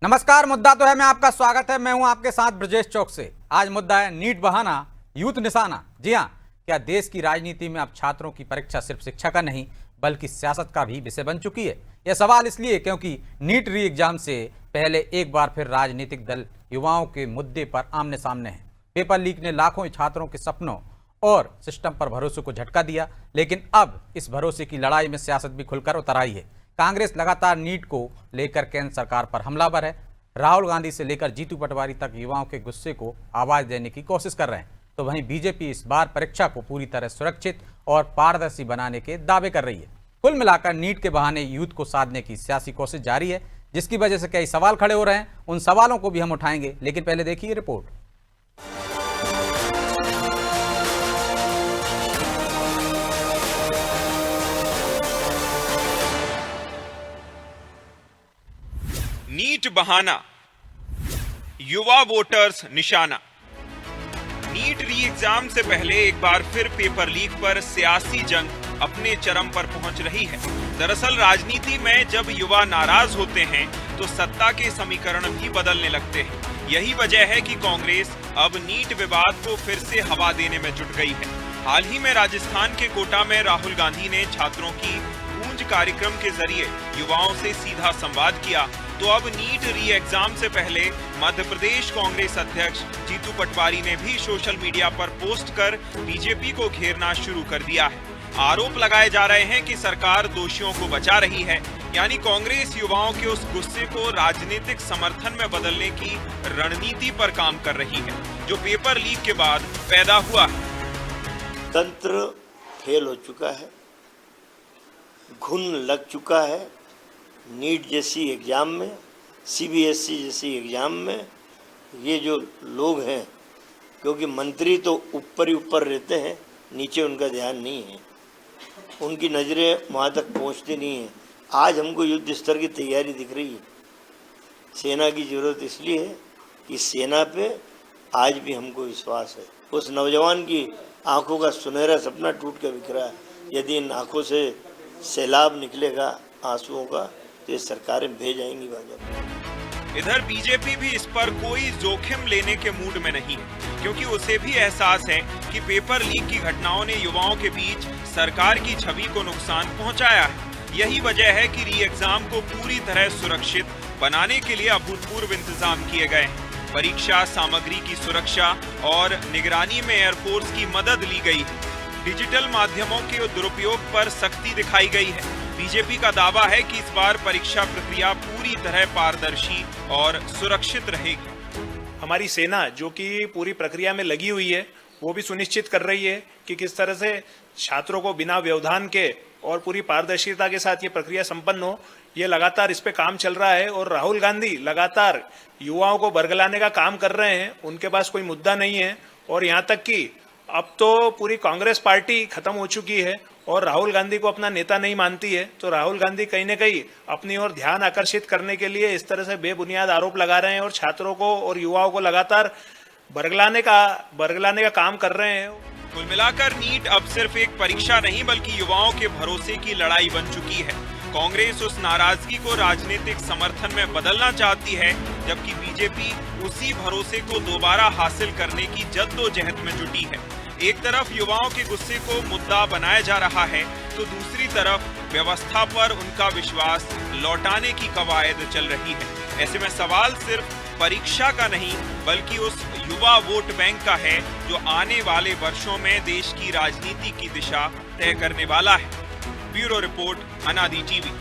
नमस्कार। मुद्दा तो है मैं आपका स्वागत है। मैं हूं आपके साथ ब्रजेश चौक से। आज मुद्दा है नीट बहाना, यूथ निशाना। जी हां, क्या देश की राजनीति में अब छात्रों की परीक्षा सिर्फ शिक्षा का नहीं बल्कि सियासत का भी विषय बन चुकी है? यह सवाल इसलिए क्योंकि नीट री एग्जाम से पहले एक बार फिर राजनीतिक दल युवाओं के मुद्दे पर आमने सामने हैं। पेपर लीक ने लाखों छात्रों के सपनों और सिस्टम पर भरोसे को झटका दिया, लेकिन अब इस भरोसे की लड़ाई में सियासत भी खुलकर उतर आई है। कांग्रेस लगातार नीट को लेकर केंद्र सरकार पर हमलावर है। राहुल गांधी से लेकर जीतू पटवारी तक युवाओं के गुस्से को आवाज देने की कोशिश कर रहे हैं, तो वहीं बीजेपी इस बार परीक्षा को पूरी तरह सुरक्षित और पारदर्शी बनाने के दावे कर रही है। कुल मिलाकर नीट के बहाने यूथ को साधने की सियासी कोशिश जारी है, जिसकी वजह से कई सवाल खड़े हो रहे हैं। उन सवालों को भी हम उठाएंगे, लेकिन पहले देखिए रिपोर्ट। नीट बहाना, युवा वोटर्स निशाना। नीट री एग्जाम से पहले एक बार फिर पेपर लीक पर सियासी जंग अपने चरम पर पहुंच रही है। दरअसल राजनीति में जब युवा नाराज होते हैं तो सत्ता के समीकरण भी बदलने लगते हैं। यही वजह है कि कांग्रेस अब नीट विवाद को फिर से हवा देने में जुट गई है। हाल ही में राजस्थान के कोटा में राहुल गांधी ने छात्रों की गूंज कार्यक्रम के जरिए युवाओं से सीधा संवाद किया, तो अब नीट री एग्जाम से पहले मध्य प्रदेश कांग्रेस अध्यक्ष जीतू पटवारी ने भी सोशल मीडिया पर पोस्ट कर बीजेपी को घेरना शुरू कर दिया है। आरोप लगाए जा रहे हैं कि सरकार दोषियों को बचा रही है, यानी कांग्रेस युवाओं के उस गुस्से को राजनीतिक समर्थन में बदलने की रणनीति पर काम कर रही है, जो पेपर लीक के बाद पैदा हुआ है। तंत्र फेल हो चुका है, घुन लग चुका है। नीट जैसी एग्ज़ाम में, सीबीएसई जैसी एग्ज़ाम में ये जो लोग हैं, क्योंकि मंत्री तो ऊपर ही ऊपर रहते हैं, नीचे उनका ध्यान नहीं है, उनकी नज़रें वहाँ तक पहुँचती नहीं है। आज हमको युद्ध स्तर की तैयारी दिख रही है। सेना की ज़रूरत इसलिए है कि सेना पे आज भी हमको विश्वास है। उस नौजवान की आंखों का सुनहरा सपना टूट कर बिखरा है। यदि इन आंखों से सैलाब निकलेगा आंसुओं का, तो ये सरकारें भेज जाएंगी भाजपा। इधर बीजेपी भी इस पर कोई जोखिम लेने के मूड में नहीं है, क्योंकि उसे भी एहसास है कि पेपर लीक की घटनाओं ने युवाओं के बीच सरकार की छवि को नुकसान पहुंचाया है। यही वजह है कि री एग्जाम को पूरी तरह सुरक्षित बनाने के लिए अभूतपूर्व इंतजाम किए गए हैं। परीक्षा सामग्री की सुरक्षा और निगरानी में एयरफोर्स की मदद ली गई है। डिजिटल माध्यमों के दुरुपयोग पर सख्ती दिखाई गई है। बीजेपी का दावा है कि इस बार परीक्षा प्रक्रिया पूरी तरह पारदर्शी और सुरक्षित रहेगी। हमारी सेना जो कि पूरी प्रक्रिया में लगी हुई है, वो भी सुनिश्चित कर रही है कि किस तरह से छात्रों को बिना व्यवधान के और पूरी पारदर्शिता के साथ ये प्रक्रिया संपन्न हो। ये लगातार इस पे काम चल रहा है और राहुल गांधी लगातार युवाओं को बरगलाने का काम कर रहे हैं। उनके पास कोई मुद्दा नहीं है और यहाँ तक कि अब तो पूरी कांग्रेस पार्टी खत्म हो चुकी है और राहुल गांधी को अपना नेता नहीं मानती है। तो राहुल गांधी कहीं न कहीं अपनी ओर ध्यान आकर्षित करने के लिए इस तरह से बेबुनियाद आरोप लगा रहे हैं और छात्रों को और युवाओं को लगातार बरगलाने का काम कर रहे हैं। कुल मिलाकर नीट अब सिर्फ एक परीक्षा नहीं बल्कि युवाओं के भरोसे की लड़ाई बन चुकी है। कांग्रेस उस नाराजगी को राजनीतिक समर्थन में बदलना चाहती है, जबकि बीजेपी उसी भरोसे को दोबारा हासिल करने की जद्दोजहद में जुटी है। एक तरफ युवाओं के गुस्से को मुद्दा बनाया जा रहा है, तो दूसरी तरफ व्यवस्था पर उनका विश्वास लौटाने की कवायद चल रही है। ऐसे में सवाल सिर्फ परीक्षा का नहीं बल्कि उस युवा वोट बैंक का है, जो आने वाले वर्षों में देश की राजनीति की दिशा तय करने वाला है। ब्यूरो रिपोर्ट, अनादि टीवी।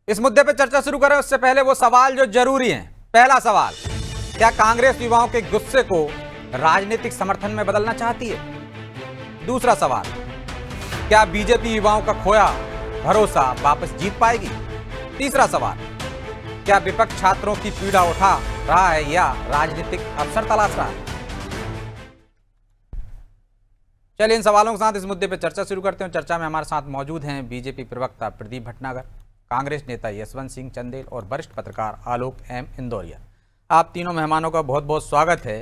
इस मुद्दे पर चर्चा शुरू करें उससे पहले वो सवाल जो जरूरी हैं। पहला सवाल, क्या कांग्रेस युवाओं के गुस्से को राजनीतिक समर्थन में बदलना चाहती है? दूसरा सवाल, क्या बीजेपी युवाओं का खोया भरोसा वापस जीत पाएगी? तीसरा सवाल, क्या विपक्ष छात्रों की पीड़ा उठा रहा है या राजनीतिक अवसर तलाश रहा है? चलिए इन सवालों के साथ इस मुद्दे पर चर्चा शुरू करते हैं। चर्चा में हमारे साथ मौजूद हैं बीजेपी प्रवक्ता प्रदीप भटनागर, कांग्रेस नेता यशवंत सिंह चंदेल और वरिष्ठ पत्रकार आलोक एम इंदौरिया। आप तीनों मेहमानों का बहुत बहुत स्वागत है।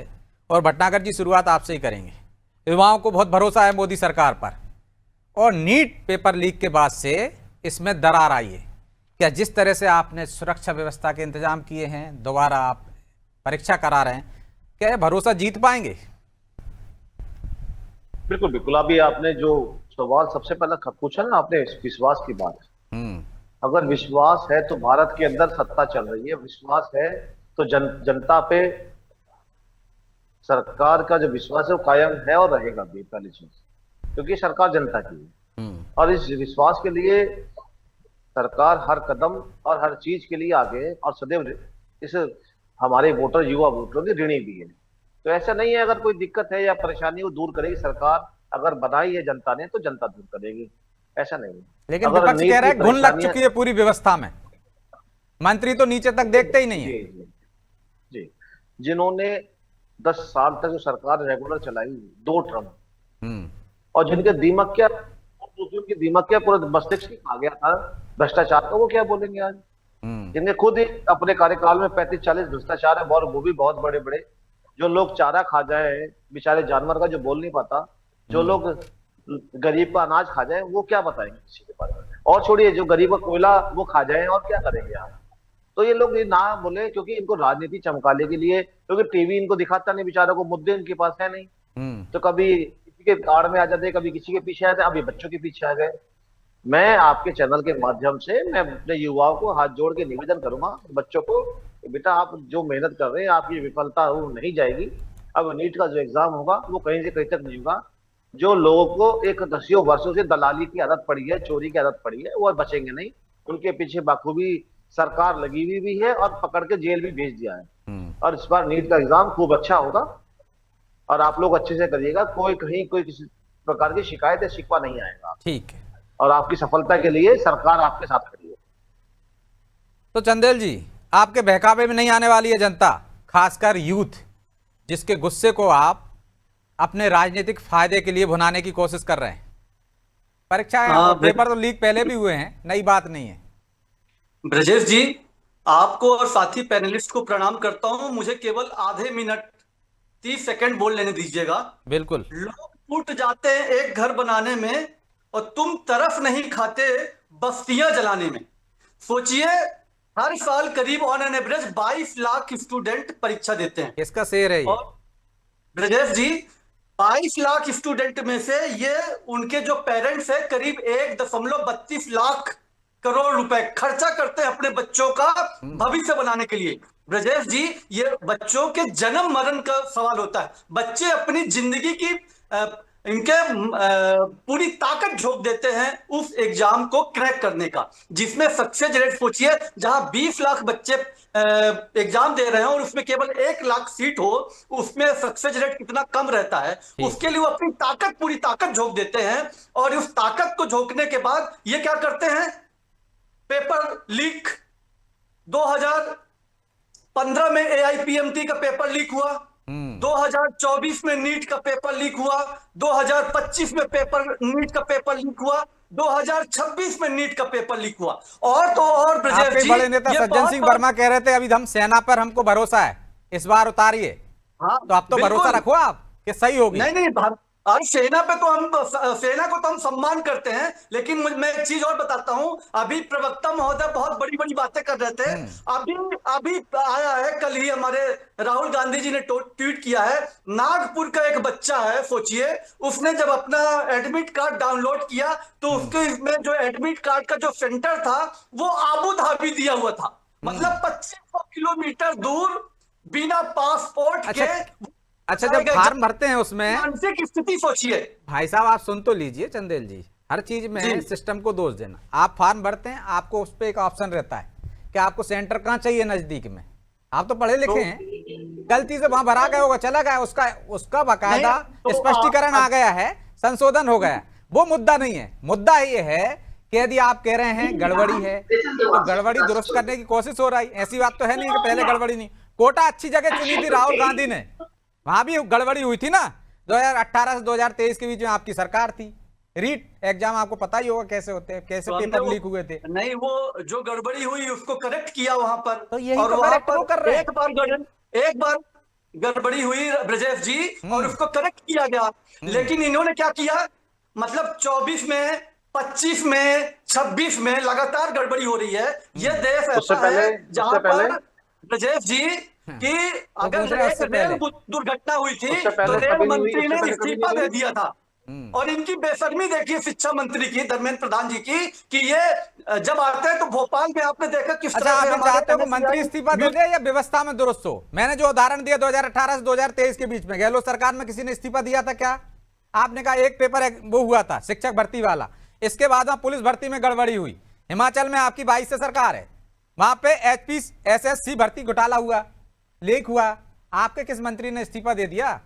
और भटनागर जी, शुरुआत आपसे ही करेंगे। युवाओं को बहुत भरोसा है मोदी सरकार पर, और नीट पेपर लीक के बाद से इसमें दरार आई है। क्या जिस तरह से आपने सुरक्षा व्यवस्था के इंतजाम किए हैं, दोबारा आप परीक्षा करा रहे हैं, क्या ये भरोसा जीत पाएंगे? बिल्कुल बिल्कुल। अभी आपने जो सवाल सबसे पहला पूछा ना आपने, विश्वास की बात। अगर विश्वास है तो भारत के अंदर सत्ता चल रही है, विश्वास है तो जनता पे सरकार का जो विश्वास है वो कायम है और रहेगा भी, पहली चीज, क्योंकि सरकार जनता की है। और इस विश्वास के लिए सरकार हर कदम और हर चीज के लिए आगे और सदैव इस हमारे वोटर, युवा वोटरों की ऋणी भी है। तो ऐसा नहीं है अगर कोई दिक्कत है या परेशानी वो दूर करेगी सरकार, अगर बनाई है जनता ने तो जनता दूर करेगी, ऐसा नहीं है। लेकिन विपक्ष कह रहा है घुन लग चुकी है पूरी व्यवस्था में, मंत्री तो नीचे तक देखते ही नहीं है। जी, जिन्होंने 10 साल तक जो सरकार रेगुलर चलाई, 2 टर्म, और जिनके दिमाग क्या पूरे मस्तिष्क खा गया था भ्रष्टाचार का, वो क्या बोलेंगे आज? जिनके खुद ही अपने कार्यकाल में 35-40 भ्रष्टाचार है, और वो भी बहुत बड़े बड़े। जो लोग चारा खा जाए, बेचारे जानवर का जो बोल नहीं पाता, जो लोग गरीब का अनाज खा जाए, वो क्या बताएंगे किसी के बारे में? और छोड़िए, जो गरीब का कोयला वो खा जाए और क्या करेंगे आप? तो ये लोग ये ना बोले क्योंकि इनको राजनीति चमकाने के लिए, क्योंकि टीवी इनको दिखाता नहीं, बेचारों को मुद्दे इनके पास है नहीं, तो कभी किसी के आड़ में आ जाते, कभी किसी के पीछे आ जाते, अभी बच्चों के पीछे आ गए। मैं आपके चैनल के माध्यम से मैं अपने युवाओं को हाथ जोड़ के निवेदन करूंगा, बच्चों को, बेटा आप जो मेहनत कर रहे हैं आपकी विफलता वो नहीं जाएगी। अब नीट का जो एग्जाम होगा वो कहीं से कहीं तक नहीं होगा। जो लोगों को एक 10 वर्षों से दलाली की आदत पड़ी है, चोरी की आदत पड़ी है, वो बचेंगे नहीं। उनके पीछे बाखूबी सरकार लगी हुई भी है और पकड़ के जेल भी भेज दिया है। और इस बार नीट का एग्जाम खूब अच्छा होगा और आप लोग अच्छे से करिएगा, कोई कहीं कोई किसी प्रकार की शिकायत या शिकवा नहीं आएगा। ठीक है। और आपकी सफलता के लिए सरकार आपके साथ खड़ी है। तो चंदेल जी, आपके बहकावे में नहीं आने वाली है जनता, खासकर यूथ, जिसके गुस्से को आप अपने राजनीतिक फायदे के लिए भुनाने की कोशिश कर रहे हैं? परीक्षाएं, पेपर तो लीक पहले भी हुए हैं, नई बात नहीं है। ब्रजेश जी, आपको और साथी पैनलिस्ट को प्रणाम करता हूं। मुझे केवल आधे मिनट 30 सेकंड बोल लेने दीजिएगा। बिल्कुल। लोग टूट जाते हैं एक घर बनाने में और तुम तरफ नहीं खाते बस्तियां जलाने में। सोचिए, हर साल करीब on an average 22 lakh student परीक्षा देते हैं। किसका शेर है ये? और ब्रजेश जी, 22 लाख स्टूडेंट में से ये उनके जो पेरेंट्स है करीब 1.32 लाख करोड़ रुपए खर्चा करते हैं अपने बच्चों का भविष्य बनाने के लिए। ब्रजेश जी, ये बच्चों के जन्म मरण का सवाल होता है। बच्चे अपनी जिंदगी की इनके पूरी ताकत झोंक देते हैं उस एग्जाम को क्रैक करने का, जिसमें सक्सेस रेट सोचिए, जहां 20 लाख बच्चे एग्जाम दे रहे हैं और उसमें केवल 1 लाख सीट हो, उसमें सक्सेस रेट कितना कम रहता है। उसके लिए वो अपनी ताकत, पूरी ताकत झोंक देते हैं। और उस ताकत को झोंकने के बाद ये क्या करते हैं? Paper leak. 2015 में AIPMT का पेपर लीक हुआ, 2024 में नीट का पेपर लीक हुआ, 2025 में नीट का पेपर लीक हुआ, 2026 में नीट का पेपर लीक हुआ। और तो और ब्रजेश जी, बड़े नेता सज्जन सिंह वर्मा कह रहे थे अभी हम सेना पर हमको भरोसा है, इस बार उतारिए। हाँ, तो अब तो भरोसा रखो आप कि सही होगी। नहीं, और सेना पे तो सेना को तो हम सम्मान करते हैं, लेकिन मैं एक चीज और बताता हूं। अभी प्रवक्ता महोदय बहुत बड़ी बड़ी बातें कर रहे थे। अभी आया है, कल ही हमारे राहुल गांधी जी ने ट्वीट किया है, नागपुर का एक बच्चा है, सोचिए, उसने जब अपना एडमिट कार्ड डाउनलोड किया तो उसके में जो एडमिट कार्ड का जो सेंटर था वो आबू धाबी दिया हुआ था। मतलब 2500 किलोमीटर दूर बिना पासपोर्ट के। अच्छा, जब फार्म भरते हैं उसमें मानसिक स्थिति सोचिए। भाई साहब, आप सुन तो लीजिए चंदेल जी, हर चीज में सिस्टम को दोष देना। आप फॉर्म भरते हैं, आपको उस पर एक ऑप्शन रहता है कि आपको सेंटर कहाँ चाहिए नजदीक में। आप तो पढ़े लिखे हैं, गलती से वहां भरा गया होगा, चला गया, उसका बाकायदा स्पष्टीकरण आ गया है, संशोधन हो गया। वो मुद्दा नहीं है। मुद्दा ये है कि यदि आप कह रहे हैं गड़बड़ी है तो गड़बड़ी दुरुस्त करने की कोशिश हो रही। ऐसी बात तो है नहीं कि पहले गड़बड़ी नहीं। कोटा अच्छी जगह चुनी थी राहुल गांधी ने, वहां भी गड़बड़ी हुई थी ना। 2018 से 2023 के बीच में आपकी सरकार थी। रीट एग्जाम आपको पता ही होगा कैसे होते हैं, कैसे पेपर लीक हुए थे। नहीं, वो जो गड़बड़ी हुई उसको करेक्ट किया वहां पर। तो यही और तो करेक्ट वो कर रहे हैं। एक बार गड़बड़ी हुई ब्रजेश जी और उसको करेक्ट किया गया, लेकिन इन्होंने क्या किया, मतलब 24 में, 25 में, 26 में लगातार गड़बड़ी हो रही है। ये देश ऐसा है जहां पर ब्रजेश जी कि अगर एक रेल दुर्घटना हुई थी तो रेल मंत्री ने इस्तीफा दे दिया था। और इनकी बेशर्मी देखिए शिक्षा मंत्री की, धर्मेंद्र प्रधान जी की, कि ये जब आते हैं तो भोपाल में आपने देखा किस अच्छा, तरह से आप चाहते हो कि हमारे मंत्री इस्तीफा दे दे या व्यवस्था में दुरुस्त हो? मैंने जो उदाहरण दिया 2018 से 2023 के बीच में, गहलोत सरकार में किसी ने इस्तीफा दिया था क्या? आपने कहा एक पेपर वो हुआ था शिक्षक भर्ती वाला, इसके बाद वहां पुलिस भर्ती में गड़बड़ी हुई। हिमाचल में आपकी 22 से सरकार है, वहां पे HPSSC भर्ती घोटाला हुआ, लीक हुआ, आपके किस मंत्री ने इस्तीफा दे दिया?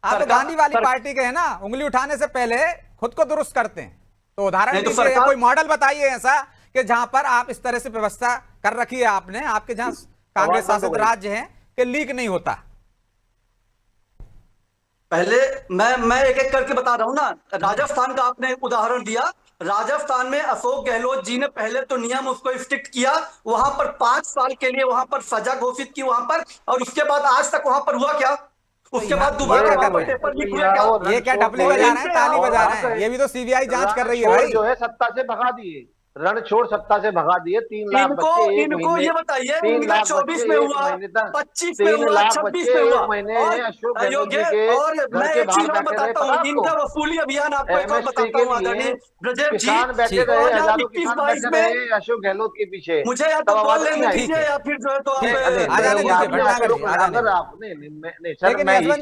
आप तो गांधी वाली पार्टी के हैं ना, उंगली उठाने से पहले खुद को दुरुस्त करते हैं। तो उदाहरण दीजिए या कोई मॉडल बताइए ऐसा कि जहां पर आप इस तरह से व्यवस्था कर रखी है आपने, आपके जहां कांग्रेस शासित राज्य हैं, कि लीक नहीं होता। पहले मैं एक एक करके बता रहा हूं ना। राजस्थान का आपने उदाहरण दिया, राजस्थान में अशोक गहलोत जी ने पहले तो नियम उसको स्ट्रिक्ट किया, वहां पर 5 साल के लिए वहां पर सजा घोषित की वहां पर, और उसके बाद आज तक वहां पर हुआ क्या? उसके बाद दोबारा पेपर लीक हुआ क्या? ये क्या डपली बजा रहे हैं, ताली बजा रहे हैं? ये भी तो सीबीआई जांच कर रही है भाई। जो है सत्ता से भगा दिए, रण छोड़ सत्ता से भगा दिए। 3 लाख बच्चे इनको ये बताइए, 24 में हुआ, 25 में हुआ, 26 में हुआ, और मैं एक चीज और बताता हूँ, इनका वसूली अभियान आपको एक और बताता हूँ आदरणीय ब्रजेश जी, 2021-22 में अशोक गहलोत के पीछे। मुझे या तो बोल लेने दीजिए या फिर जो है तो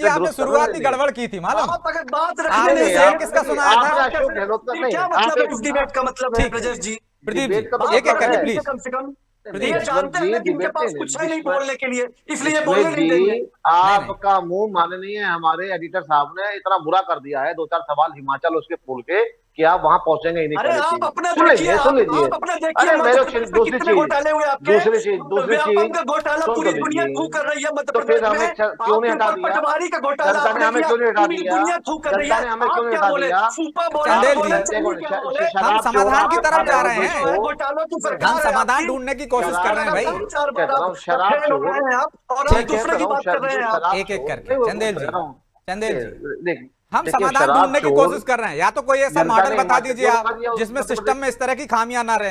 आपने शुरुआत ही गड़बड़ की थी मालूम। आप अगर बात रखने किसका सुनाया था? अशोक गहलोत का नहीं, क्या मतलब है इस डिबेट का? मतलब है ब्रजेश जी, प्रदीप जी एक एक करके प्लीज। कम से कम ये जानते हैं कि इनके पास कुछ है नहीं बोलने के लिए, इसलिए बोलने नहीं देंगे। आपका मुंह माननीय हमारे एडिटर साहब ने इतना बुरा कर दिया है, 2-4 सवाल हिमाचल उसके खोल के कि आप वहां पहुंचेंगे ही नहीं। अरे आप अपने सुन लीजिए, सुन लीजिए। अरे मेरे दूसरी चीज घोटाले हुए आपके, दूसरी चीज घोटाला पूरी दुनिया थू कर रही है मध्य तो फिर प्रदेश हमें में। क्यों नहीं हटा दिया? पटवारी का घोटाला जनता ने हमें क्यों नहीं हटा पूरी दिया? दुनिया थू कर रही है, जनता ने हमें आप क्यों नहीं क्या हटा बोले? दिया? सूपा बोले, चंदेल बोले, जी, चंदेल क्या बोले? हम समाधान की तरफ जा रहे हैं, घोटालों की हम सरकार है समाधान आपकी। ढूंढने की कोशिश कर रहे हैं भाई। 4 बार आप फेल हो रहे हैं आप, और आप दूसरे की बात कर रहे हैं आप। एक एक करके चंदेल जी, हम देखिए, समाधान शराब ढूंढने की चोर कोशिश कर रहे हैं। या तो कोई ऐसा जनता मॉडल ने बता दीजिए आप हिमाचल को जिसमें उत्तर सिस्टम में इस तरह की खामियां ना रहे।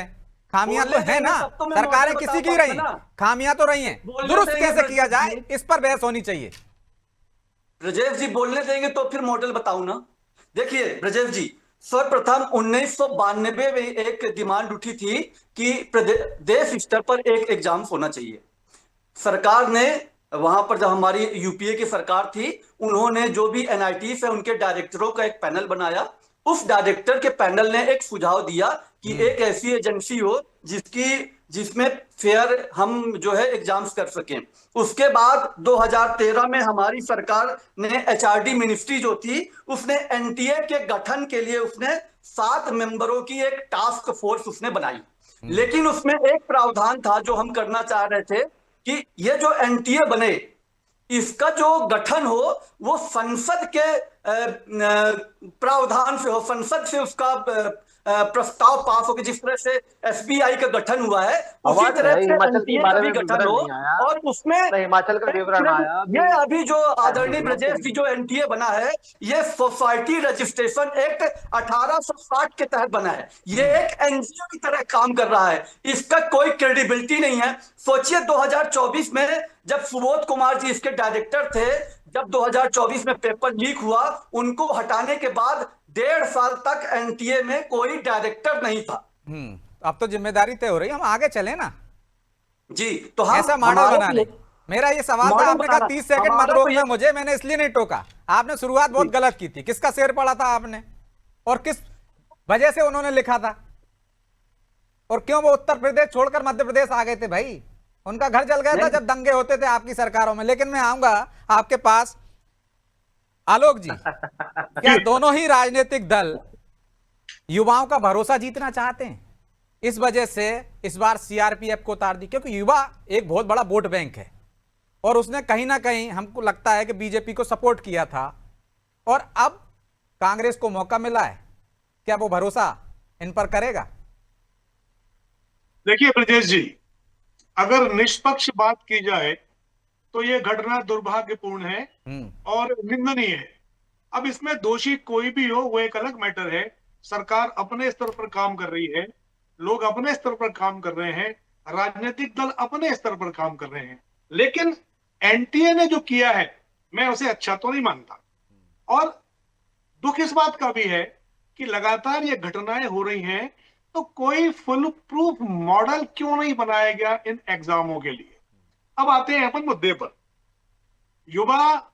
खामियां तो बोलने है ना, देंगे तब तो मैं सरकारें मॉडल किसी बता की रही, पाऊंगा ना। खामियां तो रही हैं, बोलने दुरुस्त देंगे कैसे किया जाए ब्रजेश इस पर बहस होनी चाहिए। ब्रजेश जी बोलने देंगे तो फिर मॉडल बताऊं ना। देखिए ब्रजेश जी, सर्वप्रथम 1992 में एक डिमांड उठी थी कि देश स्तर पर एक एग्जाम होना चाहिए। सरकार ने वहां पर जब हमारी यूपीए की सरकार थी, उन्होंने जो भी एनआईटी से उनके डायरेक्टरों का एक पैनल बनाया। उस डायरेक्टर के पैनल ने एक सुझाव दिया कि एक ऐसी एजेंसी हो जिसमें फेयर हम जो है एग्जाम्स कर सकें। उसके बाद 2013 में हमारी सरकार ने एचआरडी मिनिस्ट्री जो थी, उसने एनटीए के गठन के लिए उसने 7 मेंबरों की एक टास्क फोर्स उसने बनाई। लेकिन उसमें एक प्रावधान था जो हम करना चाह रहे थे कि ये जो एनटीए बने, इसका जो गठन हो वो संसद के प्रावधान से हो, संसद से उसका प्रस्ताव पास हो कि जिस तरह से एसबीआई का गठन हुआ है उसी तरह से एनटीए का भी गठन हो। और उसमें हिमाचल का विवरण आया। ये अभी जो आदरणीय ब्रजेश जी जो एनटीए बना है, ये सोसाइटी रजिस्ट्रेशन एक्ट 1860 के तहत बना है। ये एक एनजीओ की तरह काम कर रहा है, इसका कोई क्रेडिबिलिटी नहीं है। सोचिए 2024 में जब सुबोध कुमार जी इसके डायरेक्टर थे, जब 2024 में पेपर लीक हुआ, उनको हटाने के बाद 1.5 साल तक एनटीए में कोई डायरेक्टर नहीं था। अब तो जिम्मेदारी तय हो रही है, हम आगे चले ना जी। तो हम ऐसा मॉडल बना ले। मेरा ये सवाल था, आपने कहा 30 सेकंड मत रोकना मुझे, मैंने इसलिए नहीं टोका। आपने शुरुआत बहुत गलत की थी। किसका शेर पढ़ा था आपने और किस वजह से उन्होंने लिखा था, और क्यों वो उत्तर प्रदेश छोड़कर मध्य प्रदेश आ गए थे भाई? उनका घर जल गया था जब दंगे होते थे आपकी सरकारों में। लेकिन मैं आऊंगा आपके पास, आलोक जी, क्या दोनों ही राजनीतिक दल युवाओं का भरोसा जीतना चाहते हैं? इस वजह से इस बार सीआरपीएफ को उतार दी, क्योंकि युवा एक बहुत बड़ा वोट बैंक है और उसने कहीं ना कहीं हमको लगता है कि बीजेपी को सपोर्ट किया था, और अब कांग्रेस को मौका मिला है। क्या वो भरोसा इन पर करेगा? देखिए ब्रजेश जी, अगर निष्पक्ष बात की जाए तो ये घटना दुर्भाग्यपूर्ण है और निंदनीय है। अब इसमें दोषी कोई भी हो वो एक अलग मैटर है। सरकार अपने स्तर पर काम कर रही है, लोग अपने स्तर पर काम कर रहे हैं, राजनीतिक दल अपने स्तर पर काम कर रहे हैं, लेकिन एनटीए ने जो किया है मैं उसे अच्छा तो नहीं मानता। और दुख इस बात का भी है कि लगातार ये घटनाएं हो रही हैं, तो कोई फुल प्रूफ मॉडल क्यों नहीं बनाया गया इन एग्जामों के लिए। अब आते हैं अपन मुद्दे पर। युवा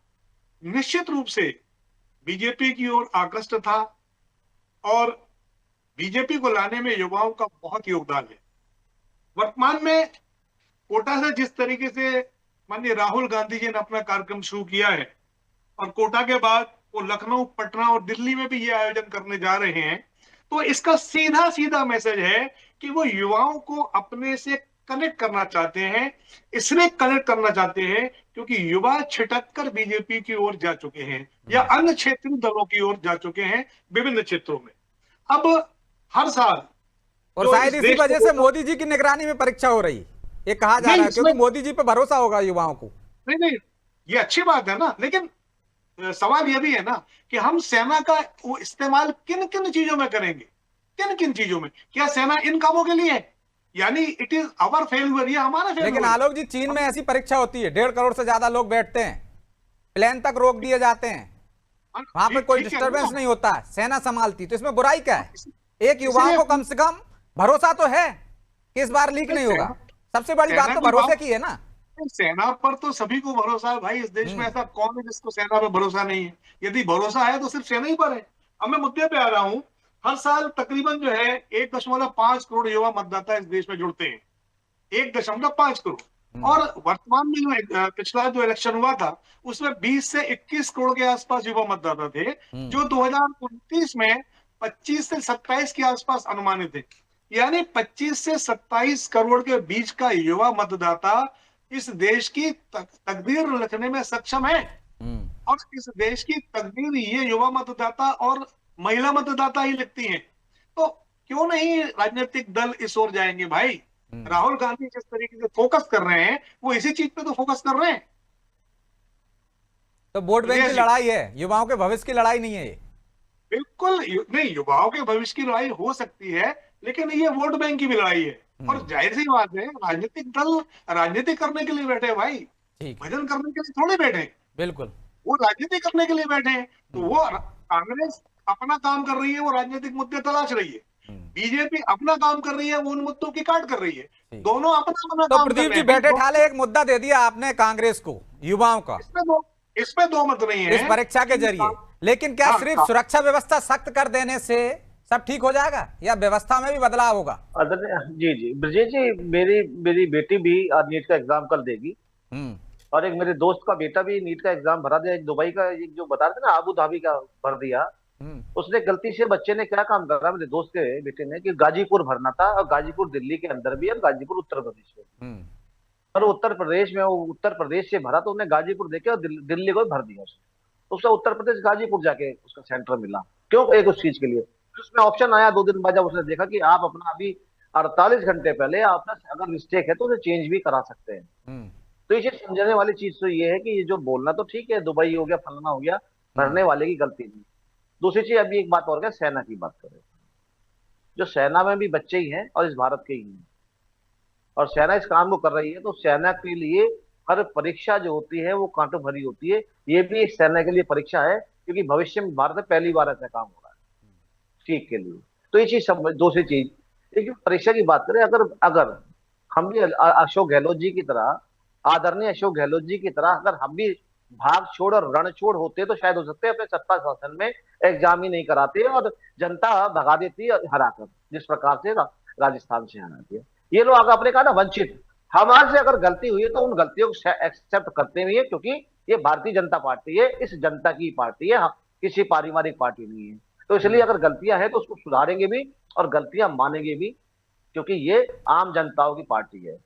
निश्चित रूप से बीजेपी की ओर आकृष्ट था और बीजेपी को लाने में युवाओं का बहुत योगदान है। वर्तमान में कोटा से जिस तरीके से माननीय राहुल गांधी जी ने अपना कार्यक्रम शुरू किया है और कोटा के बाद वो लखनऊ, पटना और दिल्ली में भी ये आयोजन करने जा रहे हैं, तो इसका सीधा सीधा मैसेज है कि वो युवाओं को अपने से कनेक्ट करना चाहते हैं। इसलिए कनेक्ट करना चाहते हैं क्योंकि युवा छिटक कर बीजेपी की ओर जा चुके हैं या अन्य क्षेत्रीय दलों की ओर जा चुके हैं विभिन्न क्षेत्रों में। अब हर साल और शायद इसी वजह से मोदी जी की निगरानी में परीक्षा हो रही, ये कहा जा रहा है, क्योंकि मोदी जी पे भरोसा होगा युवाओं को। नहीं, ये अच्छी बात है ना, लेकिन सवाल यह भी है ना कि हम सेना का वो इस्तेमाल किन किन चीजों में करेंगे, किन किन चीजों में। क्या सेना इन कामों के लिए है? यानी इट इज आवर फेल्यूर, ये हमारा फेल्यूर। लेकिन आलोक जी, चीन में ऐसी परीक्षा होती है, 1.5 करोड़ से ज्यादा लोग बैठते हैं, प्लेन तक रोक दिए जाते हैं, वहां पे कोई डिस्टर्बेंस नहीं होता, सेना संभालती, तो इसमें बुराई क्या है? एक युवाओं को कम से कम भरोसा तो है कि इस बार लीक नहीं होगा। सबसे बड़ी बात तो भरोसे की है ना। सेना पर तो सभी को भरोसा है भाई, इस देश में ऐसा कौन है जिसको सेना पर भरोसा नहीं है? यदि भरोसा है तो सिर्फ सेना ही पर है। अब मैं मुद्दे पे आ रहा हूं। हर साल तकरीबन जो है 1.5 करोड़ युवा मतदाता इस देश में जुड़ते हैं, 1.5 करोड़। और वर्तमान में जो पिछला जो इलेक्शन हुआ था उसमें 20 से 21 करोड़ के आसपास युवा मतदाता थे, जो 2029 में 25 से 27 के आसपास अनुमानित थे। यानी 25 से 27 करोड़ के बीच का युवा मतदाता इस देश की तकदीर लिखने में सक्षम है। और इस देश की तकदीर ये युवा मतदाता और महिला मतदाता ही लिखती हैं। तो क्यों नहीं राजनीतिक दल इस ओर जाएंगे भाई? राहुल गांधी जिस तरीके से फोकस कर रहे हैं वो इसी चीज पे तो फोकस कर रहे हैं। तो वोट बैंक की लड़ाई है, युवाओं के भविष्य की लड़ाई नहीं है ये। बिल्कुल नहीं, युवाओं के भविष्य की लड़ाई हो सकती है, लेकिन ये वोट बैंक की भी लड़ाई है। और जाहिर सी बात है, राजनीतिक दल राजनीति करने के लिए बैठे भाई, भजन करने के लिए थोड़े बैठे। बिल्कुल, वो राजनीति करने के लिए बैठे हैं। तो वो कांग्रेस अपना काम कर रही है, वो राजनीतिक मुद्दे तलाश रही है। बीजेपी अपना काम कर रही है, वो उन मुद्दों की काट कर रही है। दोनों अपना अपना तो काम कर प्रदीप रहे जी हैं। बैठे ठाले एक मुद्दा दे दिया आपने कांग्रेस को, युवाओं का, इसमें दो मत नहीं है इस परीक्षा के जरिए। लेकिन क्या सिर्फ सुरक्षा व्यवस्था सख्त कर देने से सब ठीक हो जाएगा या व्यवस्था में भी बदलाव होगा? जी ब्रजेश जी, मेरी बेटी भी नीट का एग्जाम कल देगी और एक मेरे दोस्त का बेटा भी नीट का एग्जाम भरा दिया। दुबई का एक जो बता रहे थे ना, आबू धाबी का भर दिया। उसने गलती से, बच्चे ने क्या काम करा मेरे दोस्त के बेटे ने, कि गाजीपुर भरना था, और गाजीपुर दिल्ली के अंदर भी और गाजीपुर उत्तर प्रदेश में, और उत्तर प्रदेश में वो उत्तर प्रदेश से भरा, तो उसने गाजीपुर देके और दिल्ली को भर दिया। उसका उत्तर प्रदेश गाजीपुर जाके उसका सेंटर मिला। क्यों? एक उस चीज के लिए उसमें ऑप्शन आया 2 दिन बाद, जब उसने देखा कि आप अपना अभी 48 घंटे पहले आपका अगर मिस्टेक है तो उसे चेंज भी करा सकते हैं। तो ये समझने वाली चीज तो ये है कि ये जो बोलना तो ठीक है, दुबई हो गया, फलाना हो गया, भरने वाले की गलती नहीं। दूसरी चीज, अभी एक बात और है, सेना की बात करें, जो सेना में भी बच्चे ही हैं और इस भारत के ही हैं, और सेना इस काम को कर रही है, तो सेना के लिए हर परीक्षा जो होती है वो कांटों भरी होती है। ये भी एक सेना के लिए परीक्षा है, क्योंकि भविष्य में भारत में पहली बार ऐसा काम हो रहा है ठीक के लिए। तो ये चीज समझ। दूसरी चीज, एक परीक्षा की बात करें, अगर हम भी अशोक गहलोत जी की तरह, आदरणीय अशोक गहलोत जी की तरह, अगर हम भी भाग छोड़ और रण छोड़ होते तो शायद हो सकते अपने सत्ता शासन में एग्जाम ही नहीं कराते और जनता भगा देती है हराकर, जिस प्रकार से राजस्थान से हराती है। ये लोग अगर अपने कहा ना वंचित, हमारे से अगर गलती हुई है तो उन गलतियों को एक्सेप्ट करते हुए, क्योंकि ये भारतीय जनता पार्टी है, इस जनता की पार्टी है, किसी पारिवारिक पार्टी नहीं है। तो इसलिए अगर गलतियां हैं तो उसको सुधारेंगे भी और गलतियां मानेंगे भी, क्योंकि ये आम जनताओं की पार्टी है।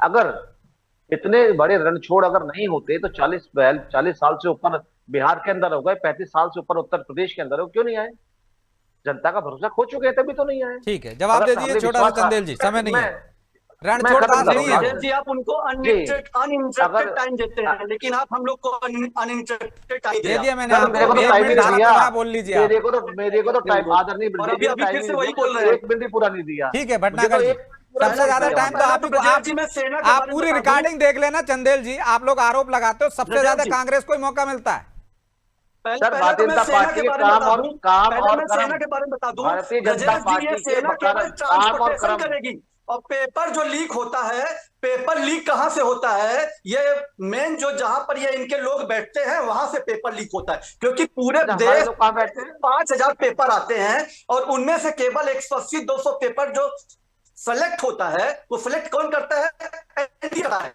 अगर इतने बड़े रणछोड़ अगर नहीं होते तो 40 साल से ऊपर बिहार के अंदर हो गए, 35 साल से ऊपर उत्तर प्रदेश के अंदर हो, क्यों नहीं आए? जनता का भरोसा खो चुके हैं, तभी तो नहीं आए। ठीक है, जवाब दे दीजिए छोटा सा चंदेल जी, समय नहीं है। रणछोड़ दास नहीं है। ब्रजेश जी, आप उनको अनइंटरप्टेड टाइम देते हैं, लेकिन आप हम लोग को अनइंटरप्टेड टाइम दे दिया मैंने सर, मेरे को तो आपको, टाइम 1 ही मिनट नहीं दिया। आप बोल लीजिए। मेरे को तो टाइम आदरणीय और अभी ब्रजेश फिर से वही बोल रहे हैं। 1 मिनट भी पूरा नहीं दिया। ठीक है भटनागर जी, सबसे ज्यादा टाइम तो आप ही को, ब्रजेश जी, मैं सेना के आप बारे में पूरी बता दूं। रिकॉर्डिंग देख लेना चंदेल जी। आप लोग आरोप लगाते हो सबसे ब्रजेश ज्यादा जी। कांग्रेस को ही मौका मिलता है। पहले सर, तो भारतीय मैं जनता सेना पार्टी के के बारे में काम बता और दूं। काम पहले और मैं कर्म, सेना के बारे में बता दूं। भारतीय जनता ब्रजेश जी, पार्टी ये के सेना केवल काम और ट्रांसपोर्टेशन कर्म। करेगी, और पेपर जो लीक होता है, पेपर लीक कहां से होता है? ये मेन जो जहां पर ये इनके लोग बैठते हैं वहां से पेपर लीक होता है, क्योंकि पूरे हमारे देश लोग कहाँ बैठते हैं? 5000 पेपर आते हैं और उनमें से केवल 180-200 पेपर जो सेलेक्ट होता है, वो सेलेक्ट कौन करता है? एनटीए का है।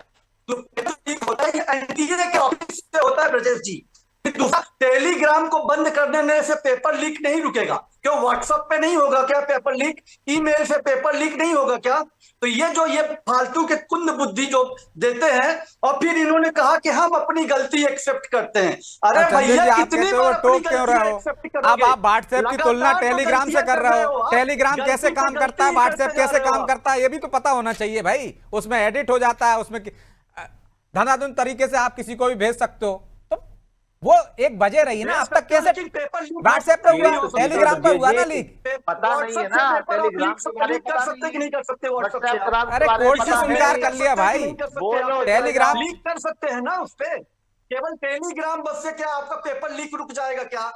तो पेपर लीक होता है, एनटीए के ऑफिस से होता है ब्रजेश जी। टेलीग्राम को बंद करने से पेपर लीक नहीं रुकेगा। क्यों व्हाट्सएप पे नहीं होगा क्या पेपर लीक? ईमेल से पेपर लीक नहीं होगा क्या? तो ये फालतू के कुंद बुद्धि जो देते हैं, और फिर इन्होंने कहा कि हम अपनी गलती एक्सेप्ट करते हैं। अरे भैया, कितनी बार अपनी टोक क्यों रहे एक्सेप्ट हो? करोगे? अब आप व्हाट्सएप की तुलना लगातार तो टेलीग्राम से गलतियां कर रहे हो। आप। टेलीग्राम गलती कैसे पे काम गलती करता है, ही व्हाट्सएप करते जा कैसे रहे हो काम आप। करता है, ये भी तो पता होना चाहिए भाई। उसमें एडिट हो जाता है, उसमें धनाधन तरीके से आप किसी को भी भेज सकते हो। तो वो एक वजह रही ना, अब तक कैसे व्हाट्सएप पे हुआ, टेलीग्राम पे हुआ ना लीक? पता नहीं है ना टेलीग्राम के बारे में, कर सकते कि नहीं कर सकते? व्हाट्सएप व्हाट्सएप ग्राम अरे के बारे में कोर्ट से पता स्वीकार है। कर लिया भाई। बोलो, टेलीग्राम लीक कर सकते हैं ना उस पे। केवल टेलीग्राम बस से क्या आपका पेपर लीक रुक जाएगा क्या?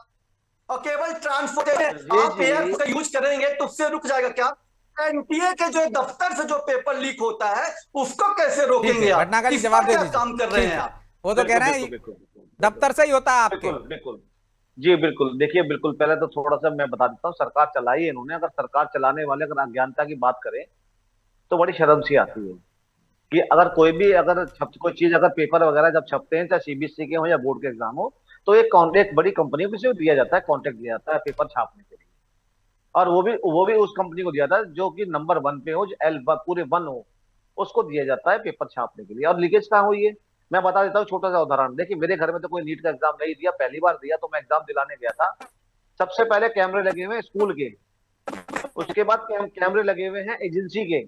और केवल ट्रांसपोर्टेशन आप एयर का यूज करेंगे तो उससे रुक जाएगा क्या? एनटीए के जो दफ्तर से जो पेपर लीक होता है उसको कैसे रोकेंगे आप? भटनागर जी किस जवाब पर दे क्या दीजिए। काम कर रहे ठीक हैं है। आप? वो तो कह रहे हैं दफ्तर से ही होता है आपके। बिल्कुल बिल्कुल जी, बिल्कुल। देखिए, बिल्कुल पहले तो थोड़ा सा मैं बता देता हूँ, सरकार चलाई है इन्होंने। अगर सरकार चलाने वाले अगर अज्ञानता की बात करें तो बड़ी शर्म सी आती है कि अगर कोई भी कोई चीज अगर पेपर वगैरह जब छपते हैं, चाहे सीबीएसई के हो या बोर्ड के एग्जाम हो, तो एक बड़ी कंपनी को किसी को दिया जाता है, कॉन्ट्रैक्ट दिया जाता है पेपर छापने के लिए। और वो भी उस कंपनी को दिया जाता है जो कि नंबर 1 पे हो, जो पूरे 1 हो, उसको दिया जाता है पेपर छापने के लिए। और लीकेज कहाँ हुई है, मैं बता देता हूँ छोटा सा उदाहरण। देखिए, मेरे घर में तो कोई नीट का एग्जाम नहीं दिया, पहली बार दिया, तो मैं एग्जाम दिलाने गया था। सबसे पहले कैमरे लगे हुए हैं स्कूल के, उसके बाद कैमरे लगे हुए हैं एजेंसी के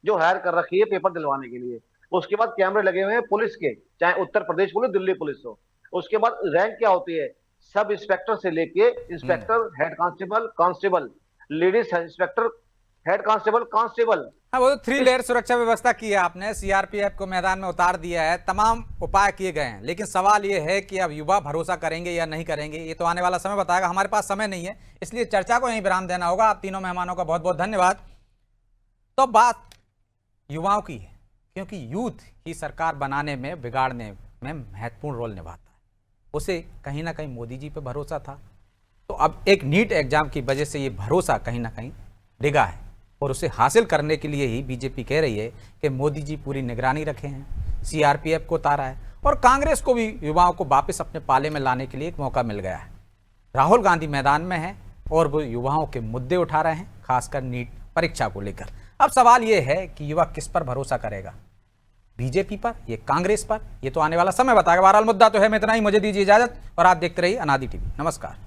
जो हायर कर रखी है पेपर दिलवाने के लिए, उसके बाद कैमरे लगे हुए हैं पुलिस के, चाहे उत्तर प्रदेश पुलिस, दिल्ली पुलिस हो। उसके बाद रैंक क्या होती है, सब इंस्पेक्टर से लेके inspector, head constable, constable, ladies inspector, head constable, constable. हाँ, वो तो 3 लेयर सुरक्षा व्यवस्था की है आपने, सीआरपीएफ को मैदान में उतार दिया है, तमाम उपाय किए गए हैं। लेकिन सवाल ये है कि अब युवा भरोसा करेंगे या नहीं करेंगे, ये तो आने वाला समय बताएगा। हमारे पास समय नहीं है, इसलिए चर्चा को यहीं विराम देना होगा। आप तीनों मेहमानों का बहुत बहुत धन्यवाद। तो बात युवाओं की है, क्योंकि यूथ ही सरकार बनाने में, बिगाड़ने में महत्वपूर्ण रोल निभाता है। उसे कहीं ना कहीं मोदी जी पे भरोसा था, तो अब एक नीट एग्जाम की वजह से ये भरोसा कहीं ना कहीं डिगा है, और उसे हासिल करने के लिए ही बीजेपी कह रही है कि मोदी जी पूरी निगरानी रखे हैं, सीआरपीएफ को उतारा है, और कांग्रेस को भी युवाओं को वापस अपने पाले में लाने के लिए एक मौका मिल गया है। राहुल गांधी मैदान में है और वो युवाओं के मुद्दे उठा रहे हैं, खासकर नीट परीक्षा को लेकर। अब सवाल ये है कि युवा किस पर भरोसा करेगा, बीजेपी पर, ये कांग्रेस पर? ये तो आने वाला समय बताएगा। बहरहाल मुद्दा तो है। मैं इतना ही, मुझे दीजिए इजाजत और आप देखते रहिए अनादि टीवी। नमस्कार।